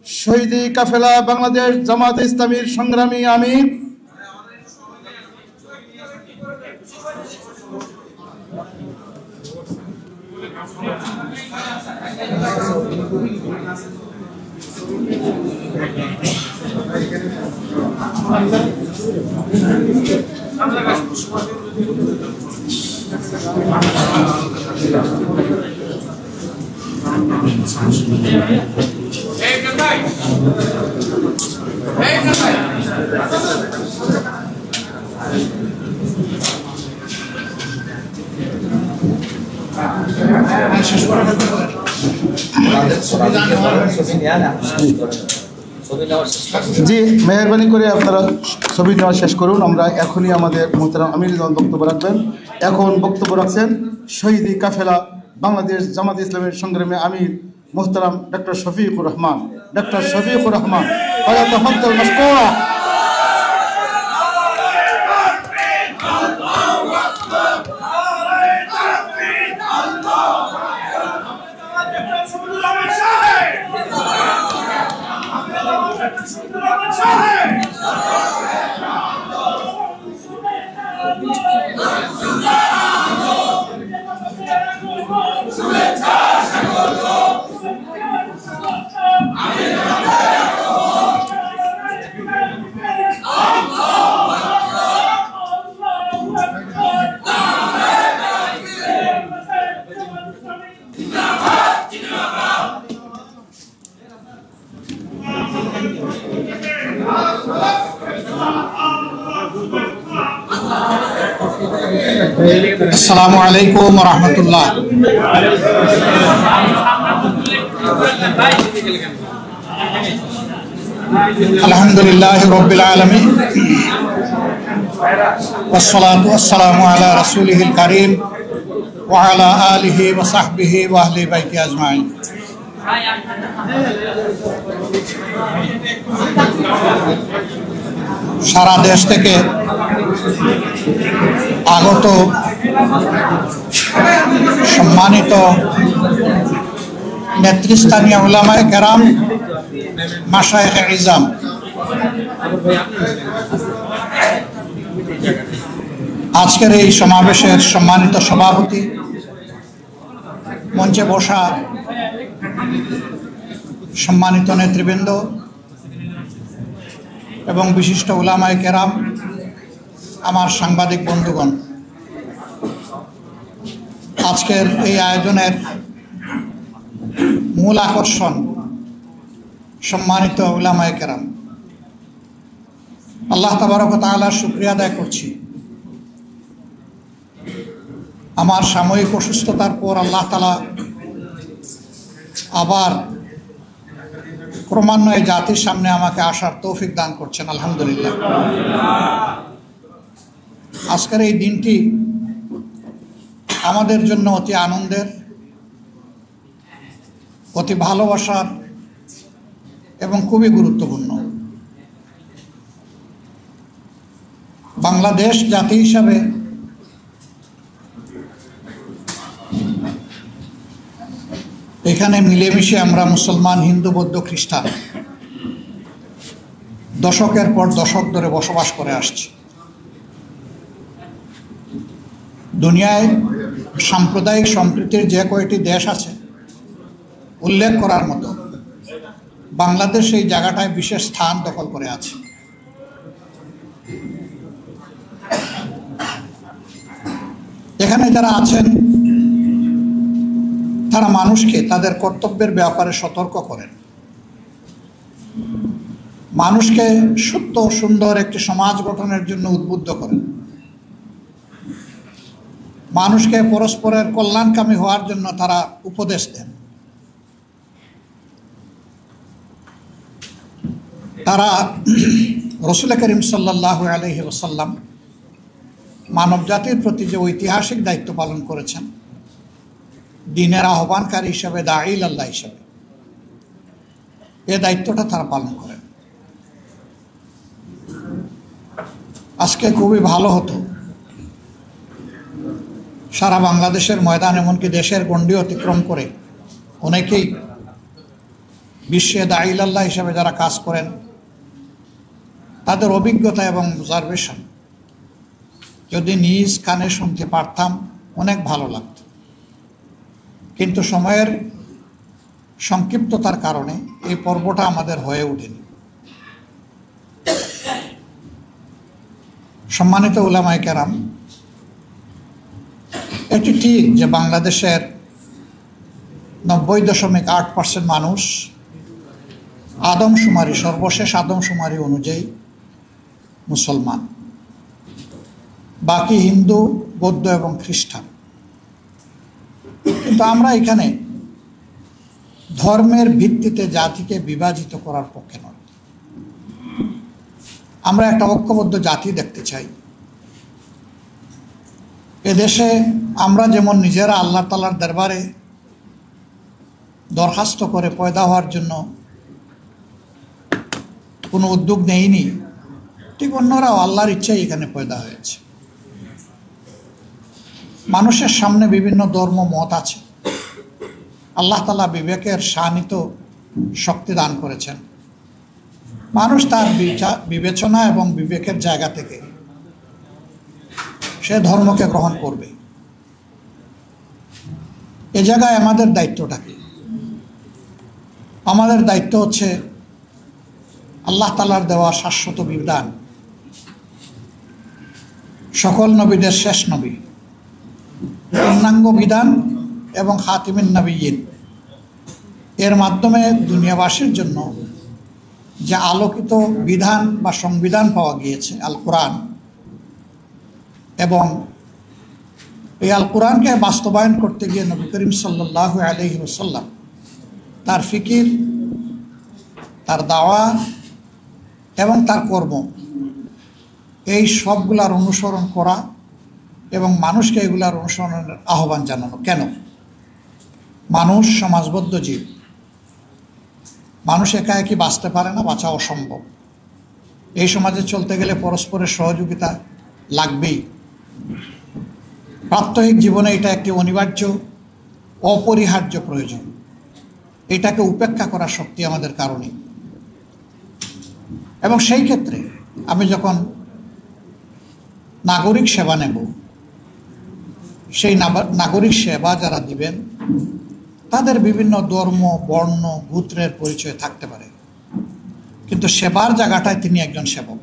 শহীদি কাফেলা বাংলাদেশ জামাতে ইসলামীর সংগ্রামী আমির জি মেহরবানি করে আপনারা ছবি নেওয়া শেষ করুন। আমরা এখনই আমাদের মোহতারাম আমির বক্তব্য রাখবেন। এখন বক্তব্য রাখছেন শহীদি কাফেলা বাংলাদেশ জামাত ইসলামের সংগ্রামী আমির মোহতারাম ডক্টর শফিকুর রহমান। ডক্টর শফিকুর রহমান ফালিয়াতাফাদ্দাল মাশকুরা। আসসালামু আলাইকুম ওয়া রাহমাতুল্লাহ। আলহামদুলিল্লাহি রাব্বিল আলামিন ওয়াসসালাতু ওয়াসসালামু আলা রাসূলিহিল কারীম ওয়া আলা আলিহি ওয়া সাহবিহি ওয়া আহলি বাইতি আজমাইন। সারা দেশ থেকে আগত সম্মানিত নেতৃস্থানীয় উলামায়ে কেরাম, মাশায়েখে ইজাম, আজকের এই সমাবেশের সম্মানিত সভাপতি, মঞ্চে বসা সম্মানিত নেতৃবৃন্দ এবং বিশিষ্ট উলামায়ে কেরাম, আমার সাংবাদিক বন্ধুগণ, আজকের এই আয়োজনের মূল আকর্ষণ সম্মানিত উলামায়ে কেরাম। আল্লাহ তাবারক ওয়া তাআলার শুকরিয়া আদায় করছি। আমার সাময়িক অসুস্থতার পর আল্লাহ তাআলা আবার ক্রমান্বয়ে জাতির সামনে আমাকে আসার তৌফিক দান করছেন, আলহামদুলিল্লাহ। আজকের এই দিনটি আমাদের জন্য অতি আনন্দের, অতি ভালোবাসার এবং খুবই গুরুত্বপূর্ণ। বাংলাদেশ জাতি হিসাবে এখানে মিলেমিশে আমরা মুসলমান, হিন্দু, বৌদ্ধ, খ্রিস্টান দশকের পর দশক ধরে বসবাস করে আসছি। দুনিয়ায় সাম্প্রদায়িক সম্প্রীতির যে কয়টি দেশ আছে উল্লেখ করার মতো, বাংলাদেশ এই জায়গাটায় বিশেষ স্থান দখল করে আছে। এখানে যারা আছেন তারা মানুষকে তাদের কর্তব্যের ব্যাপারে সতর্ক করেন, মানুষকে সত্য সুন্দর একটি সমাজ গঠনের জন্য উদ্বুদ্ধ করেন, মানুষকে পরস্পরের কল্যাণকামী হওয়ার জন্য তারা উপদেশ দেন। তারা রাসূল করিম সাল্লাল্লাহু আলাইহি ওয়াসাল্লাম মানব জাতির প্রতি যে ঐতিহাসিক দায়িত্ব পালন করেছেন, দ্বীনের আহ্বানকারী হিসাবে, দাঈল আল্লাহ হিসাবে, এই দায়িত্বটা তারা পালন করেন। আজকে খুবই ভালো হতো সারা বাংলাদেশের ময়দান, এমনকি দেশের গণ্ডি অতিক্রম করে অনেকেই বিশ্বে দাঈলাল্লাহ হিসেবে যারা কাজ করেন, তাদের অভিজ্ঞতা এবং অবজারভেশন যদি নিজ কানে শুনতে পারতাম অনেক ভালো লাগত। কিন্তু সময়ের সংক্ষিপ্ততার কারণে এই পর্বটা আমাদের হয়ে ওঠেনি। সম্মানিত উলামায়ে কেরাম, এটি ঠিক যে বাংলাদেশের 90.8% মানুষ আদমশুমারি, সর্বশেষ আদমশুমারি অনুযায়ী মুসলমান, বাকি হিন্দু, বৌদ্ধ এবং খ্রিস্টান। কিন্তু আমরা এখানে ধর্মের ভিত্তিতে জাতিকে বিভাজিত করার পক্ষে নয়। আমরা একটা ঐক্যবদ্ধ জাতি দেখতে চাই। এদেশে আমরা যেমন নিজেরা আল্লাহ তাআলার দরবারে দরখাস্ত করে পয়দা হওয়ার জন্য কোনো উদ্যোগ নেইনি, ঠিক অন্যরাও আল্লাহর ইচ্ছায় এখানে পয়দা হয়েছে। মানুষের সামনে বিভিন্ন ধর্ম মত আছে। আল্লাহ তাআলা বিবেকের শানিত শক্তি দান করেছেন। মানুষ তার বিবেচনা এবং বিবেকের জায়গা থেকে সে ধর্মকে গ্রহণ করবে। এ জায়গায় আমাদের দায়িত্বটা কি? আমাদের দায়িত্ব হচ্ছে আল্লাহ তাআলার দেওয়া শাশ্বত বিধান, সকল নবীদের শেষ নবী, পূর্ণাঙ্গ বিধান এবং খাতিমুন নবিয়্যিন, এর মাধ্যমে দুনিয়াবাসীর জন্য যে আলোকিত বিধান বা সংবিধান পাওয়া গিয়েছে আল কোরআন, এবং এই আল কোরআনকে বাস্তবায়ন করতে গিয়ে নবী করিম সাল্লাল্লাহু আলাইহি ওয়াসাল্লাম তার ফিকির, তার দাওয়া এবং তার কর্ম, এই সবগুলার অনুসরণ করা এবং মানুষকে এগুলার অনুসরণের আহ্বান জানানো। কেন? মানুষ সমাজবদ্ধ জীব। মানুষ একা একই বাঁচতে পারে না, বাঁচা অসম্ভব। এই সমাজে চলতে গেলে পরস্পরের সহযোগিতা লাগবেই। প্রাত্যহিক জীবনে এটা একটি অনিবার্য, অপরিহার্য প্রয়োজন। এটাকে উপেক্ষা করার শক্তি আমাদের কারণে। এবং সেই ক্ষেত্রে আমি যখন নাগরিক সেবা নেব, সেই নাগরিক সেবা যারা দিবেন তাদের বিভিন্ন ধর্ম, বর্ণ, গোত্রের পরিচয় থাকতে পারে, কিন্তু সেবার জায়গাটায় তিনি একজন সেবক,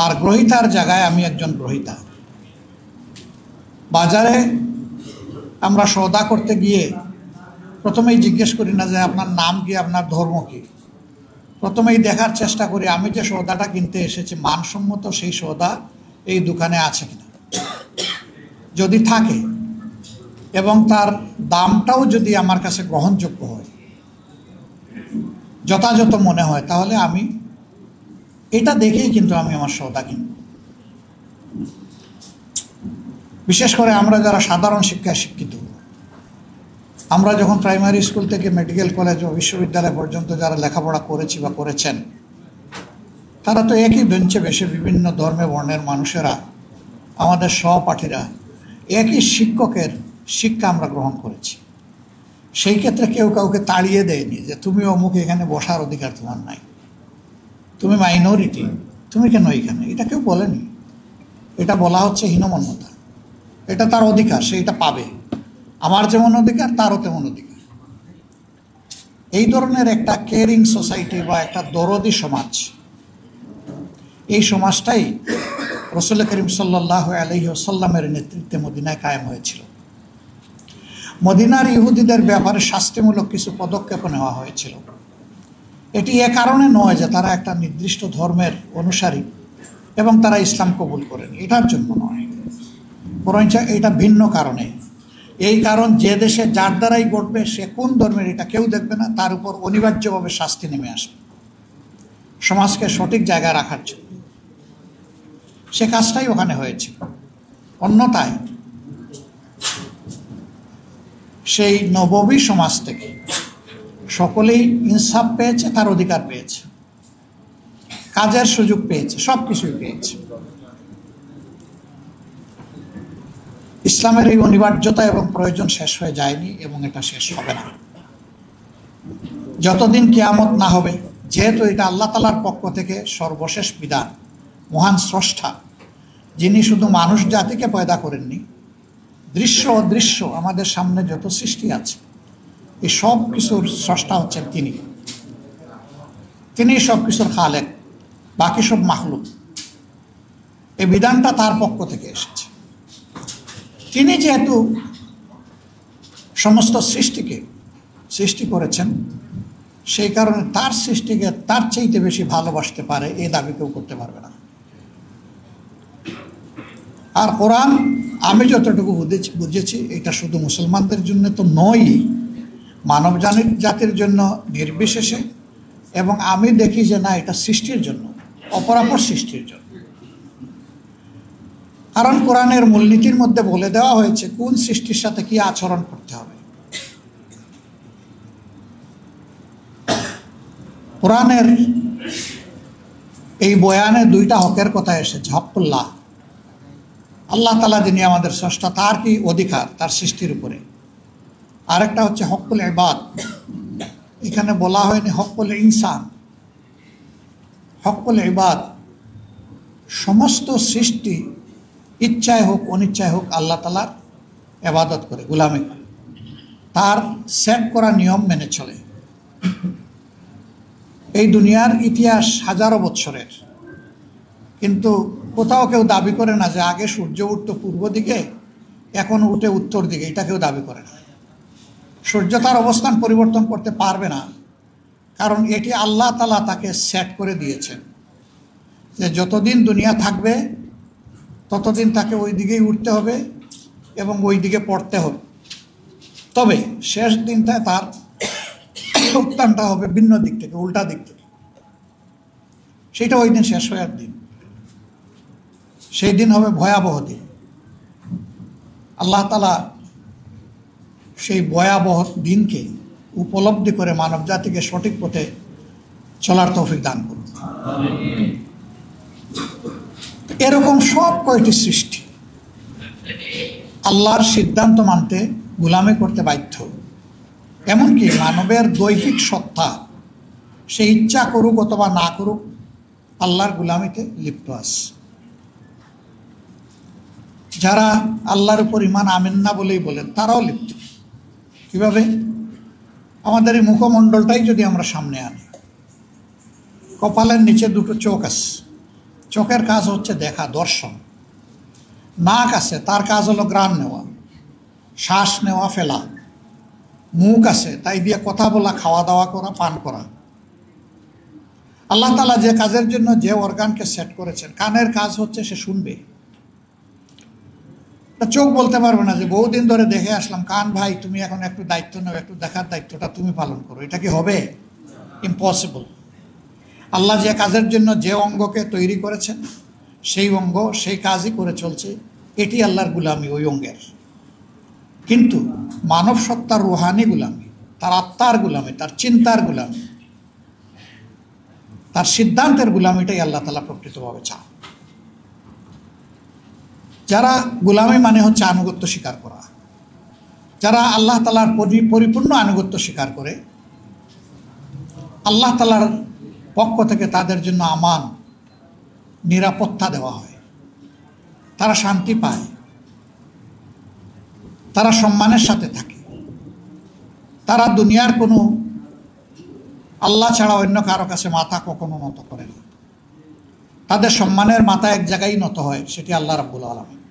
আর গ্রহীতার জায়গায় আমি একজন গ্রহীতা। বাজারে আমরা সওদা করতে গিয়ে প্রথমেই জিজ্ঞেস করি না যে আপনার নাম কি, আপনার ধর্ম কি। প্রথমেই দেখার চেষ্টা করি আমি যে সওদাটা কিনতে এসেছি মানসম্মত সেই সওদা এই দোকানে আছে কিনা। যদি থাকে এবং তার দামটাও যদি আমার কাছে গ্রহণযোগ্য হয়, যথাযথ মনে হয়, তাহলে আমি এটা দেখেই কিন্তু আমি আমার সওদা কিনব। বিশেষ করে আমরা যারা সাধারণ শিক্ষায় শিক্ষিত, আমরা যখন প্রাইমারি স্কুল থেকে মেডিকেল কলেজ ও বিশ্ববিদ্যালয় পর্যন্ত যারা লেখাপড়া করেছি বা করেছেন, তারা তো একই বেঞ্চে বসে বিভিন্ন ধর্মে বর্ণের মানুষেরা, আমাদের সহপাঠীরা একই শিক্ষকের শিক্ষা আমরা গ্রহণ করেছি। সেই ক্ষেত্রে কেউ কাউকে তাড়িয়ে দেয়নি যে তুমি অমুক, এখানে বসার অধিকার তোমার নাই, তুমি মাইনরিটি, তুমি কেন এখানে। এটা কেউ বলেনি। এটা বলা হচ্ছে হীনমন্যতা। এটা তার অধিকার, সে এটা পাবে। আমার যেমন অধিকার তারও তেমন অধিকার। এই ধরনের একটা কেয়ারিং সোসাইটি বা একটা দরদি সমাজ, এই সমাজটাই রাসূল করিম সাল্লাল্লাহু আলাইহি ওয়াসাল্লামের নেতৃত্বে মদিনায় কায়েম হয়েছিল। মদিনার ইহুদিদের ব্যাপারে শাস্তিমূলক কিছু পদক্ষেপ নেওয়া হয়েছিল। এটি এ কারণে নয় যে তারা একটা নির্দিষ্ট ধর্মের অনুসারী এবং তারা ইসলাম কবুল করেন, এটার জন্য নয়, বরঞ্চ এটা ভিন্ন কারণে। এই কারণ যে দেশে যার দ্বারাই ঘটবে, সে কোন ধর্মের এটা কেউ দেখবে না, তার উপর অনিবার্যভাবে শাস্তি নেমে আসবে, সমাজকে সঠিক জায়গায় রাখার জন্য। সে কাজটাই ওখানে হয়েছিল। অন্যথায় সেই নববী সমাজ থেকে সকলেই ইনসাফ পেয়েছে, তার অধিকার পেয়েছে, কাজের সুযোগ পেয়েছে, সব কিছুই পেয়েছে। ইসলামের এই অনিবার্যতা এবং প্রয়োজন শেষ হয়ে যায়নি এবং এটা শেষ হবে না। যতদিন কিয়ামত না হবে, যেহেতু এটা আল্লাহ তাআলার পক্ষ থেকে সর্বশেষ বিধান, মহান স্রষ্টা যিনি শুধু মানুষ জাতিকে পয়দা করেননি, দৃশ্য অদৃশ্য আমাদের সামনে যত সৃষ্টি আছে এই সব কিছুর স্রষ্টা হচ্ছেন তিনি সব কিছুর খালেক, বাকি সব মাখলুক। এই বিধানটা তার পক্ষ থেকে এসেছে। তিনি যেহেতু সমস্ত সৃষ্টিকে সৃষ্টি করেছেন, সেই কারণে তার সৃষ্টিকে তার চাইতে বেশি ভালোবাসতে পারে এই দাবি কেউ করতে পারবে না। আর কোরআন আমি যতটুকু বুঝেছি এটা শুধু মুসলমানদের জন্য তো নয়, মানব জাতির জন্য নির্বিশেষে, এবং আমি দেখি যে না, এটা সৃষ্টির জন্য, অপরাপর সৃষ্টির জন্য। কারণ কোরআনের মূলনীতির মধ্যে বলে দেওয়া হয়েছে কোন সৃষ্টির সাথে কি আচরণ করতে হবে। কোরআনের এই বয়ানে দুইটা হকের কথা এসেছে। হকুল্লাহ, আল্লাহ তাআলা যিনি আমাদের স্রষ্টা, তার কি অধিকার তার সৃষ্টির উপরে। আরেকটা হচ্ছে হকুল ইবাদ। এখানে বলা হয়নি হকুল ইনসান, হকুল ইবাদ। সমস্ত সৃষ্টি ইচ্ছায় হোক অনিচ্ছায় হোক আল্লাহ তাআলার ইবাদত করে, গোলামি করে, তার সেট করা নিয়ম মেনে চলে। এই দুনিয়ার ইতিহাস হাজারো বছরের, কিন্তু কোথাও কেউ দাবি করে না যে আগে সূর্য উঠত পূর্ব দিকে, এখন উঠে উত্তর দিকে, এটা কেউ দাবি করে না। সূর্য তার অবস্থান পরিবর্তন করতে পারবে না, কারণ এটি আল্লাহ তাআলা তাকে সেট করে দিয়েছেন যে যতদিন দুনিয়া থাকবে ততদিন তাকে ওই দিকেই উঠতে হবে এবং ওই দিকে পড়তে হবে। তবে শেষ দিনটায় তার উত্থানটা হবে ভিন্ন দিক থেকে, উল্টা দিক থেকে। সেটা ওই দিন শেষ হওয়ার দিন, সেই দিন হবে ভয়াবহ দিন। আল্লাহ তাআলা সেই ভয়াবহ দিনকে উপলব্ধি করে মানব জাতিকে সঠিক পথে চলার তৌফিক দান করুন। এরকম সব কয়টি সৃষ্টি আল্লাহর সিদ্ধান্ত মানতে গোলামি করতে বাধ্য। এমনকি মানবের দৈহিক সত্তা, সে ইচ্ছা করুক অথবা না করুক, আল্লাহর গোলামিতে লিপ্ত আছে। যারা আল্লাহর উপর ঈমান আনেন না বলেই বলেন, তারাও লিপ্ত। কিভাবে? আমাদের এই মুখমণ্ডলটাই যদি আমরা সামনে আনি, কপালের নিচে দুটো চোখ আছে, চোখের কাজ হচ্ছে দেখা, দর্শন। নাক আছে, তার কাজ হলো ঘ্রাণ নেওয়া, শ্বাস নেওয়া, ফেলা। মুখ আছে, তাই দিয়ে কথা বলা, খাওয়া দাওয়া করা, পান করা। আল্লাহ তাআলা যে কাজের জন্য যে অর্গানকে সেট করেছেন, কানের কাজ হচ্ছে সে শুনবে। চোখ বলতে পারবে না যে বহুদিন ধরে দেখে আসলাম, কান ভাই তুমি এখন একটু দায়িত্ব নাও, একটু দেখার দায়িত্বটা তুমি পালন করো। এটা কি হবে? ইম্পসিবল। আল্লাহ যে কাজের জন্য যে অঙ্গকে তৈরি করেছেন, সেই অঙ্গ সেই কাজই করে চলছে। এটি আল্লাহর গুলামি, ওই অঙ্গের। কিন্তু মানব সত্তার রুহানি গুলামি, তার আত্মার গুলামি, তার চিন্তার গুলামি, তার সিদ্ধান্তের গুলামিটাই আল্লাহ তাআলা প্রকৃতভাবে চান। যারা গোলামি মানে হচ্ছে আনুগত্য স্বীকার করা, যারা আল্লাহ তাআলার পরিপূর্ণ আনুগত্য স্বীকার করে, আল্লাহ তাআলার পক্ষ থেকে তাদের জন্য আমান, নিরাপত্তা দেওয়া হয়, তারা শান্তি পায়, তারা সম্মানের সাথে থাকে, তারা দুনিয়ার কোনো আল্লাহ ছাড়া অন্য কারো কাছে মাথা কখনো নত করে না। তাদের সম্মানের মাথা এক জায়গায় নত হয়, সেটি আল্লাহ রাব্বুল আলামিন।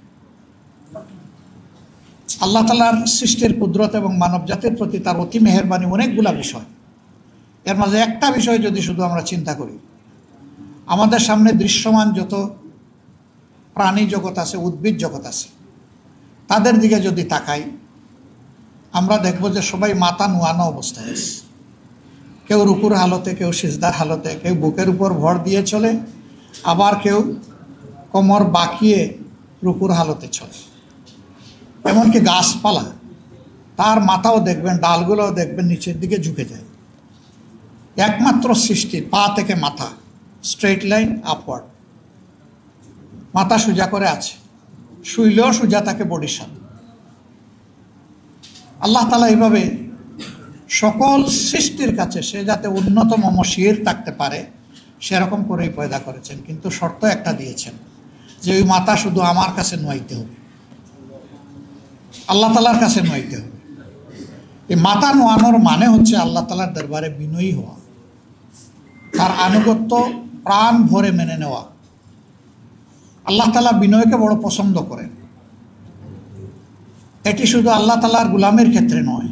আল্লাহ তাআলার সৃষ্টির কুদরত এবং মানব জাতির প্রতি তার অতি মেহেরবানি অনেকগুলা বিষয়। এর মাঝে একটা বিষয় যদি শুধু আমরা চিন্তা করি, আমাদের সামনে দৃশ্যমান যত প্রাণী জগৎ আছে, উদ্ভিদ জগৎ আছে, তাদের দিকে যদি তাকাই, আমরা দেখব যে সবাই মাথা নোয়ানো অবস্থায় আছে। কেউ রুকুর হালতে, কেউ সিজদার হালতে, কেউ বুকের উপর ভর দিয়ে চলে, আবার কেউ কোমর বাঁকিয়ে রুকুর হালতে চলে। এমনকি গাছপালা, তার মাথাও দেখবেন, ডালগুলোও দেখবেন নিচের দিকে ঝুঁকে যায়। একমাত্র সৃষ্টি পা থেকে মাথা স্ট্রেট লাইন আপওয়ার্ড, মাথা সোজা করে আছে, শুইলেও সোজা থাকে বডির সাথে। আল্লাহ তাআলা এইভাবে সকল সৃষ্টির কাছে সে যাতে উন্নতম মশির থাকতে পারে সেরকম করেই পয়দা করেছেন, কিন্তু শর্ত একটা দিয়েছেন যে ওই মাতা শুধু আমার কাছে নোয়াইতে হবে, আল্লাহ তালার কাছে নোয়াইতে হবে। এই মাতা নোয়ানোর মানে হচ্ছে আল্লাহ তালার দরবারে বিনয়ী হওয়া, তার আনুগত্য প্রাণ ভরে মেনে নেওয়া। আল্লাহ তালা বিনয়কে বড় পছন্দ করেন। এটি শুধু আল্লাহ তালার গুলামের ক্ষেত্রে নয়,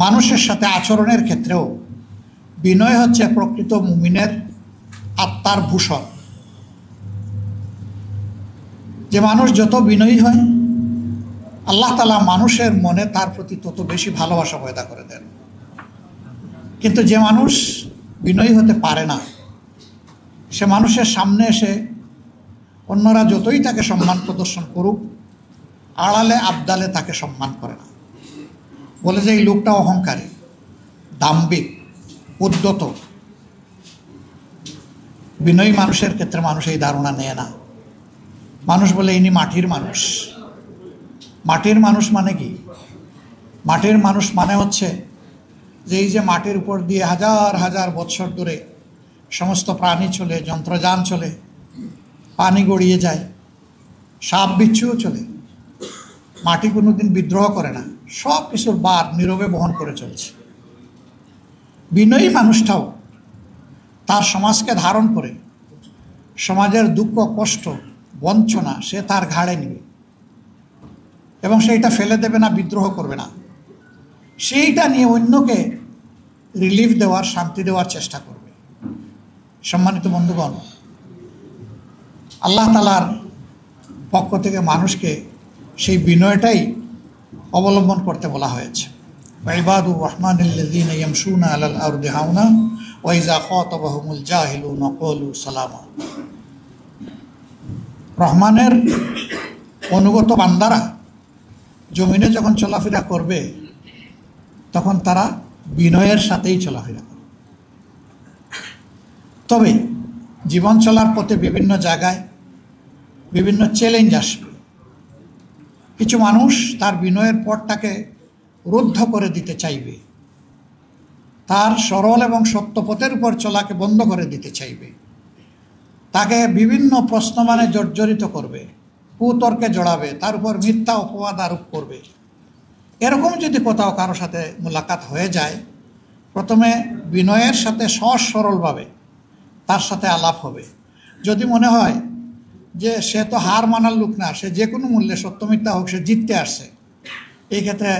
মানুষের সাথে আচরণের ক্ষেত্রেও বিনয় হচ্ছে প্রকৃত মুমিনের আত্মার ভূষণ। যে মানুষ যত বিনয়ী হয়, আল্লাহ তালা মানুষের মনে তার প্রতি তত বেশি ভালোবাসা পয়দা করে দেন। কিন্তু যে মানুষ বিনয়ী হতে পারে না, সে মানুষের সামনে এসে অন্যরা যতই তাকে সম্মান প্রদর্শন করুক, আড়ালে আবদালে তাকে সম্মান করে না, বলে যে এই লোকটা অহংকারী, দাম্ভিক, উদ্যত। বিনয়ী মানুষের ক্ষেত্রে মানুষ এই ধারণা নেয় না। মানুষ বলে ইনি মাটির মানুষ। মাটির মানুষ মানে কি? মাটির মানুষ মানে হচ্ছে যে এই যে মাটির উপর দিয়ে হাজার হাজার বৎসর ধরে সমস্ত প্রাণী চলে, যন্ত্রযান চলে, পানি গড়িয়ে যায়, সাপ বিচ্ছুও চলে, মাটি কোনোদিন বিদ্রোহ করে না, সব কিছুর বার নীরবে বহন করে চলছে। বিনয়ী মানুষটাও তার সমাজকে ধারণ করে সমাজের দুঃখ, কষ্ট, বঞ্চনা সে তার ঘাড়ে নেবে এবং সেইটা ফেলে দেবে না, বিদ্রোহ করবে না। সেইটা নিয়ে অন্যকে রিলিফ দেওয়ার, শান্তি দেওয়ার চেষ্টা করবে। সম্মানিত বন্ধুগণ, আল্লাহ তাআলার পক্ষ থেকে মানুষকে সেই বিনয়টাই অবলম্বন করতে বলা হয়েছে। ইবাদুর রহমানিল্লাযীনা ইয়ামশুনা আলাল আরদি হাওনা ওয়া ইযা খাতাবাহুমুল জাহিলুনা ক্বালু সালামা। রহমানের অনুগত বান্দারা জমিনে যখন চলাফেরা করবে তখন তারা বিনয়ের সাথেই চলাফেরা করবে। তবে জীবন চলার পথে বিভিন্ন জায়গায় বিভিন্ন চ্যালেঞ্জ আসবে। কিছু মানুষ তার বিনয়ের পথটাকে রুদ্ধ করে দিতে চাইবে, তার সরল এবং সত্য পথের উপর চলাকে বন্ধ করে দিতে চাইবে, তাকে বিভিন্ন প্রশ্নমানে জর্জরিত করবে, কুতর্কে জড়াবে, তার উপর মিথ্যা অপবাদ আরোপ করবে। এরকম যদি কোথাও কারো সাথে মোলাকাত হয়ে যায়, প্রথমে বিনয়ের সাথে সহজ সরলভাবে তার সাথে আলাপ হবে। যদি মনে হয় যে সে তো হার মানার লোক না, সে যে কোনো মূল্যে সত্য মিথ্যা হোক সে জিততে আসছে, এই ক্ষেত্রে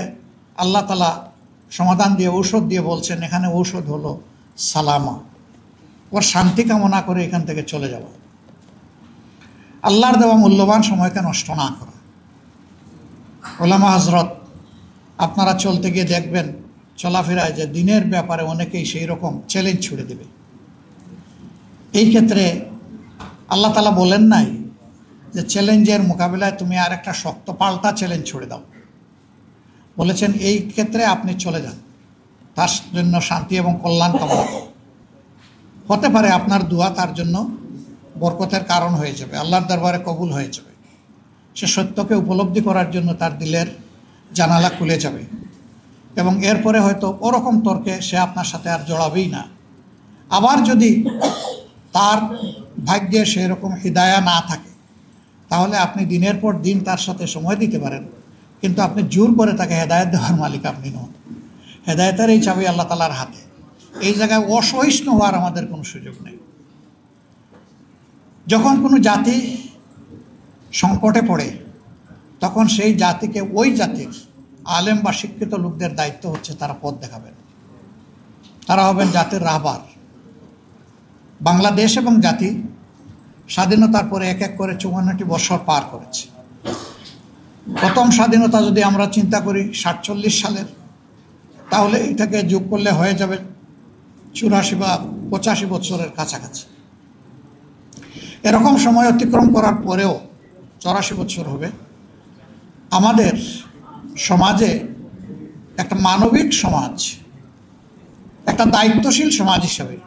আল্লাহ তাআলা সমাধান দিয়ে, ঔষধ দিয়ে বলছেন, এখানে ঔষধ হলো সালামা, ওর শান্তি কামনা করে এখান থেকে চলে যাওয়া, আল্লাহর দেওয়া মূল্যবান সময়কে নষ্ট না করা। ওলামা হজরত, আপনারা চলতে গিয়ে দেখবেন চলাফেরায় যে দিনের ব্যাপারে অনেকেই সেই রকম চ্যালেঞ্জ ছুড়ে দেবে। এই ক্ষেত্রে আল্লাহ তাআলা বলেন নাই যে চ্যালেঞ্জের মোকাবিলায় তুমি আর একটা শক্ত পাল্টা চ্যালেঞ্জ ছুড়ে দাও। বলেছেন এই ক্ষেত্রে আপনি চলে যান, তার জন্য শান্তি এবং কল্যাণ কামনা করুন। হতে পারে আপনার দোয়া তার জন্য বরকতের কারণ হয়ে যাবে, আল্লাহর দরবারে কবুল হয়ে যাবে। সে সত্যকে উপলব্ধি করার জন্য তার দিলের জানালা খুলে যাবে এবং এরপরে হয়তো ওরকম তর্কে সে আপনার সাথে আর জড়াবেই না। আবার যদি তার ভাগ্যে সেরকম হিদায়া না থাকে, তাহলে আপনি দিনের পর দিন তার সাথে সময় দিতে পারেন, কিন্তু আপনি জোর করে তাকে হেদায়েত দেওয়ার মালিক আপনি নন। হেদায়েতের এই চাবি আল্লাহ তাআলার হাতে। এই জায়গায় অসহিষ্ণু হওয়ার আমাদের কোনো সুযোগ নেই। যখন কোনো জাতি সংকটে পড়ে, তখন সেই জাতিকে, ওই জাতির আলেম বা শিক্ষিত লোকদের দায়িত্ব হচ্ছে তারা পথ দেখাবেন, তারা হবেন জাতির রাহবার। বাংলাদেশ এবং জাতি স্বাধীনতার পরে এক এক করে 54টি বছর পার করেছে। প্রথম স্বাধীনতা যদি আমরা চিন্তা করি 47 সালের, তাহলে এটাকে যোগ করলে হয়ে যাবে 84 বা 85 বছরের কাছাকাছি। এরকম সময় অতিক্রম করার পরেও 84 বছর হবে। আমাদের সমাজে একটা মানবিক সমাজ, একটা দায়িত্বশীল সমাজ হিসাবে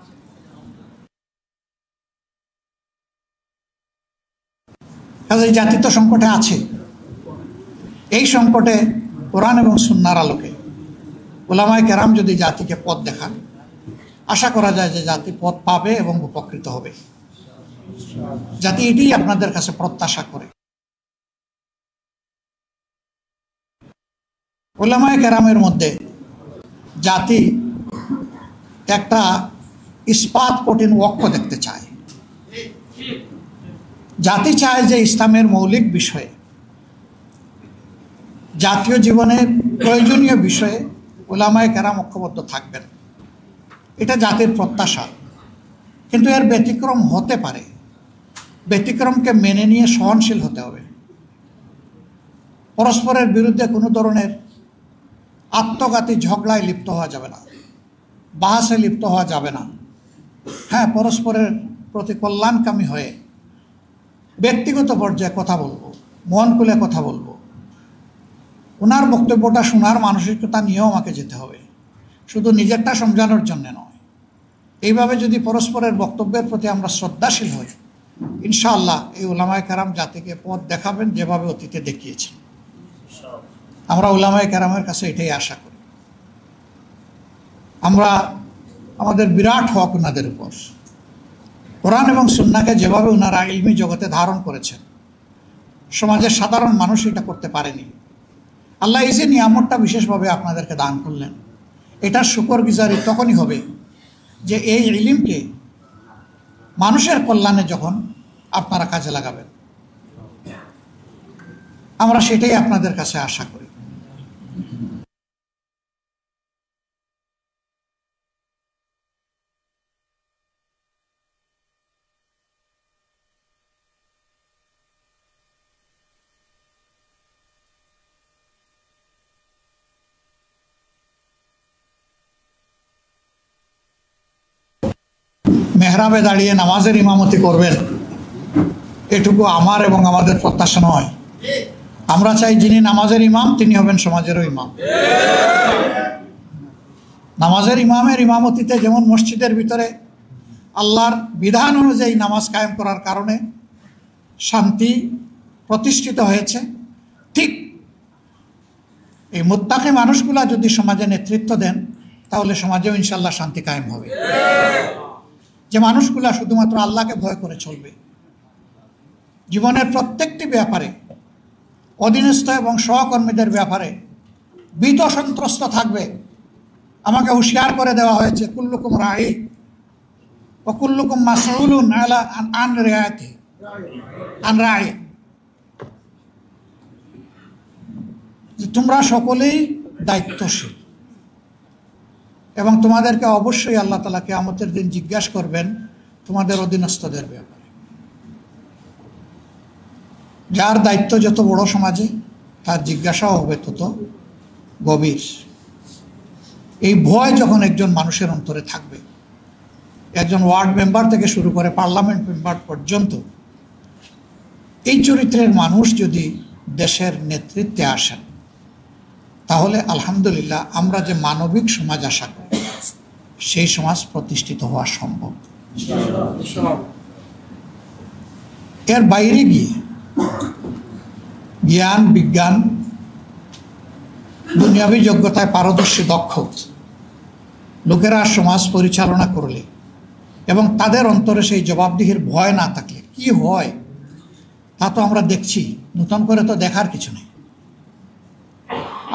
এই জাতি তো সংকটে আছে। এই সংকটে কোরআন এবং সুন্নাহর আলোকে উলামায়ে কেরাম যদি জাতিকে পথ দেখান, আশা করা যায় যে জাতি পথ পাবে এবং উপকৃত হবে। জাতি এটাই আপনাদের কাছে প্রত্যাশা করে। উলামায়ে কেরামের মধ্যে জাতি একটা ইস্পাত কঠিন ঐক্য দেখতে চায়। জাতি চায় যে ইসলামের মৌলিক বিষয়ে, জাতীয় জীবনের প্রয়োজনীয় বিষয়ে উলামায়ে কেরাম ঐক্যবদ্ধ থাকবেন, এটা জাতির প্রত্যাশা। কিন্তু এর ব্যতিক্রম হতে পারে, ব্যতিক্রমকে মেনে নিয়ে সহনশীল হতে হবে। পরস্পরের বিরুদ্ধে কোনো ধরনের আত্মঘাতী ঝগড়ায় লিপ্ত হওয়া যাবে না, বাহাসে লিপ্ত হওয়া যাবে না। হ্যাঁ, পরস্পরের প্রতি কল্যাণকামী হয়ে ব্যক্তিগত পর্যায়ে কথা বলবো, মন খুলে কথা বলবো। ওনার বক্তব্যটা শোনার মানসিকতা নিয়েও আমাকে যেতে হবে, শুধু নিজেরটা সমঝানোর জন্য নয়। এইভাবে যদি পরস্পরের বক্তব্যের প্রতি আমরা শ্রদ্ধাশীল হই, ইনশাআল্লাহ এই উলামায়ে কেরাম জাতিকে পথ দেখাবেন যেভাবে অতীতে দেখিয়েছেন। আমরা উলামায়ে কেরামের কাছে এটাই আশা করি। আমরা আমাদের বিরাট হক ওনাদের উপর। কোরআন এবং সুন্নাহকে যেভাবে ওনারা ইলমি জগতে ধারণ করেছেন, সমাজের সাধারণ মানুষ এটা করতে পারেনি। আল্লাহ এই যে নিয়ামতটা বিশেষভাবে আপনাদেরকে দান করলেন, এটার শুকরগুজারি তখনই হবে যে এই ইলমকে মানুষের কল্যাণে যখন আপনারা কাজে লাগাবেন। আমরা সেটাই আপনাদের কাছে আশা করি। মেহরাবে দাঁড়িয়ে নামাজের ইমামতি করবেন, এটুকু আমার এবং আমাদের প্রত্যাশা নয়। আমরা চাই যিনি নামাজের ইমাম তিনি হবেন সমাজেরও ইমাম। নামাজের ইমামের ইমামতিতে যেমন মসজিদের ভিতরে আল্লাহর বিধান অনুযায়ী নামাজ কায়েম করার কারণে শান্তি প্রতিষ্ঠিত হয়েছে, ঠিক এই মুত্তাকি মানুষগুলা যদি সমাজে নেতৃত্ব দেন, তাহলে সমাজেও ইনশাল্লাহ শান্তি কায়েম হবে। যে মানুষগুলা শুধুমাত্র আল্লাহকে ভয় করে চলবে, জীবনের প্রত্যেকটি ব্যাপারে অধীনস্থ এবং সহকর্মীদের ব্যাপারে ভীত সন্ত্রস্ত থাকবে। আমাকে হুঁশিয়ার করে দেওয়া হয়েছে, কুল্লুকুম রাঈ ওয়া কুল্লুকুম মাসউলুন আন রাইয়াতিহি আন রাঈ, যে তোমরা সকলেই দায়িত্বশীল এবং তোমাদেরকে অবশ্যই আল্লাহ তাআলা কিয়ামতের দিন জিজ্ঞাসা করবেন তোমাদের অধীনস্থদের ব্যাপারে। যার দায়িত্ব যত বড় সমাজে, তার জিজ্ঞাসাও হবে তত গভীর। এই ভয় যখন একজন মানুষের অন্তরে থাকবে, একজন ওয়ার্ড মেম্বার থেকে শুরু করে পার্লামেন্ট মেম্বার পর্যন্ত, এই চরিত্রের মানুষ যদি দেশের নেতৃত্বে আসেন, তাহলে আলহামদুলিল্লাহ আমরা যে মানবিক সমাজ আশা করি সেই সমাজ প্রতিষ্ঠিত হওয়া সম্ভব। এর বাইরে গিয়ে জ্ঞান, বিজ্ঞান, দুনিয়াবী যোগ্যতায় পারদর্শী দক্ষ লোকেরা সমাজ পরিচালনা করলে এবং তাদের অন্তরে সেই জবাবদিহির ভয় না থাকলে কি হয় তা তো আমরা দেখছি, নতুন করে তো দেখার কিছু নেই।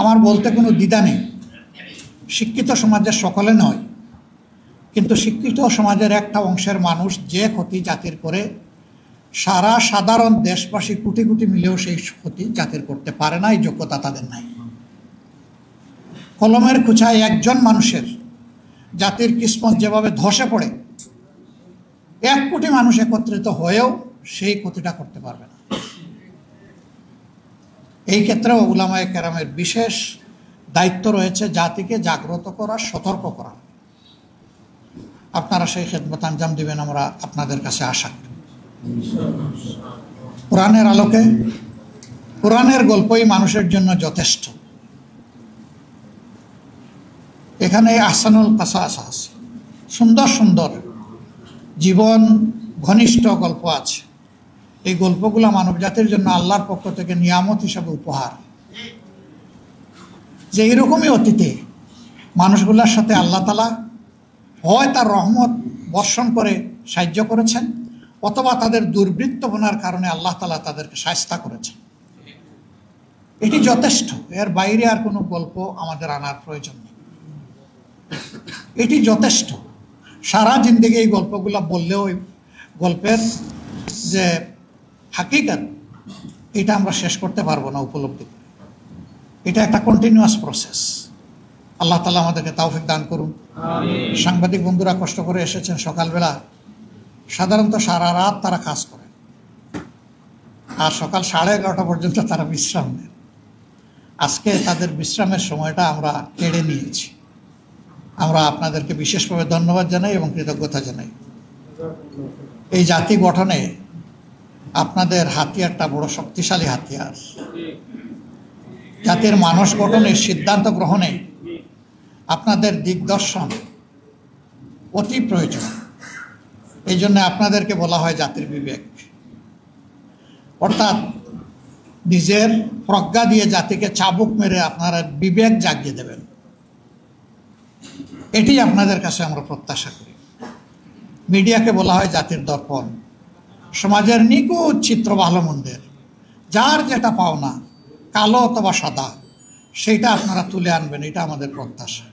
আমার বলতে কোনো দ্বিধা নেই, শিক্ষিত সমাজের সকলে নয়, কিন্তু শিক্ষিত সমাজের একটা অংশের মানুষ যে ক্ষতি জাতির করে, সারা সাধারণ দেশবাসী কোটি কোটি মিলেও সেই ক্ষতি জাতির করতে পারে না, এই যোগ্যতা তাদের নাই। কলমের কুচায় একজন মানুষের জাতির কিসমত যেভাবে ধসে পড়ে, 1 কোটি মানুষ একত্রিত হয়েও সেই ক্ষতিটা করতে পারবে না। এই ক্ষেত্রেও উলামায়ে কেরামের বিশেষ দায়িত্ব রয়েছে জাতিকে জাগ্রত করা, সতর্ক করা। আপনারা সেই খেদমত আঞ্জাম দিবেন আমরা আপনাদের কাছে আশা করি। কোরআনের আলোকে কোরআনের গল্পই মানুষের জন্য যথেষ্ট। এখানে আহসানুল কাসাস আছে, সুন্দর সুন্দর জীবন ঘনিষ্ঠ গল্প আছে। এই গল্পগুলো মানব জাতির জন্য আল্লাহর পক্ষ থেকে নিয়ামত হিসাবে উপহার। যে এরকমই অতীতে মানুষগুলোর সাথে আল্লাহ তাআলা হয় তার রহমত বর্ষণ করে সাহায্য করেছেন, অথবা তাদের দুর্বৃত্তপনার কারণে আল্লাহ তাআলা তাদেরকে শায়েস্তা করেছেন। এটি যথেষ্ট, এর বাইরে আর কোনো গল্প আমাদের আনার প্রয়োজন নেই। এটি যথেষ্ট। সারা জিন্দেগি এই গল্পগুলো বললেও গল্পের যে হাকিকত এটা আমরা শেষ করতে পারবো না উপলব্ধি করে। এটা একটা কন্টিনিউয়াস প্রসেস। আল্লাহ তাআলা আমাদেরকে তৌফিক দান করুন। সাংবাদিক বন্ধুরা কষ্ট করে এসেছেন সকালবেলা, সাধারণত সারা রাত তারা কাজ করেন, আর সকাল 11:30 পর্যন্ত তারা বিশ্রাম নেন। আজকে তাদের বিশ্রামের সময়টা আমরা কেড়ে নিয়েছি। আমরা আপনাদেরকে বিশেষভাবে ধন্যবাদ জানাই এবং কৃতজ্ঞতা জানাই। এই জাতি গঠনে আপনাদের হাতিয়ারটা বড় শক্তিশালী হাতিয়ার। জাতির মানুষ গঠনের সিদ্ধান্ত গ্রহণে আপনাদের দিগদর্শন অতি প্রয়োজন। এই জন্য আপনাদেরকে বলা হয় জাতির বিবেক, অর্থাৎ নিজের প্রজ্ঞা দিয়ে জাতিকে চাবুক মেরে আপনারা বিবেক জাগিয়ে দেবেন। এটি আপনাদের কাছে আমরা প্রত্যাশা করি। মিডিয়াকে বলা হয় জাতির দর্পণ, সমাজের নিখুঁত চিত্র ভালো মন্দের, যার যেটা পাওনা, কালো অথবা সাদা, সেইটা আপনারা তুলে আনবেন, এটা আমাদের প্রত্যাশা।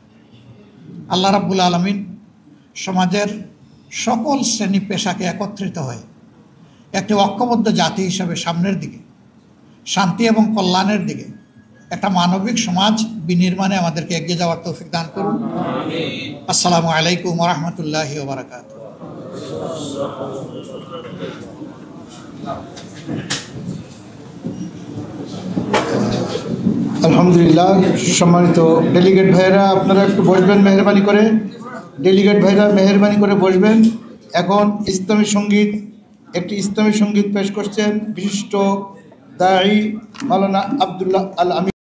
আল্লাহ রাব্বুল আলামিন সমাজের সকল শ্রেণী পেশাকে একত্রিত হয়ে একটি ঐক্যবদ্ধ জাতি হিসাবে সামনের দিকে শান্তি এবং কল্যাণের দিকে একটা মানবিক সমাজ বিনির্মাণে আমাদেরকে এগিয়ে যাওয়ার তৌফিক দান করুন। আসসালামু আলাইকুম ওয়া রাহমাতুল্লাহি ওয়া বারাকাতুহু। আলহামদুলিল্লাহ। সম্মানিত ডেলিগেট ভাইয়েরা, আপনারা একটু বসবেন মেহরবানি করে। ডেলিগেট ভাইরা মেহরবানি করে বসবেন। এখন একটি ইসলামী সঙ্গীত পেশ করছেন বিশিষ্ট দাঈ মাওলানা আব্দুল্লাহ আল আমিন।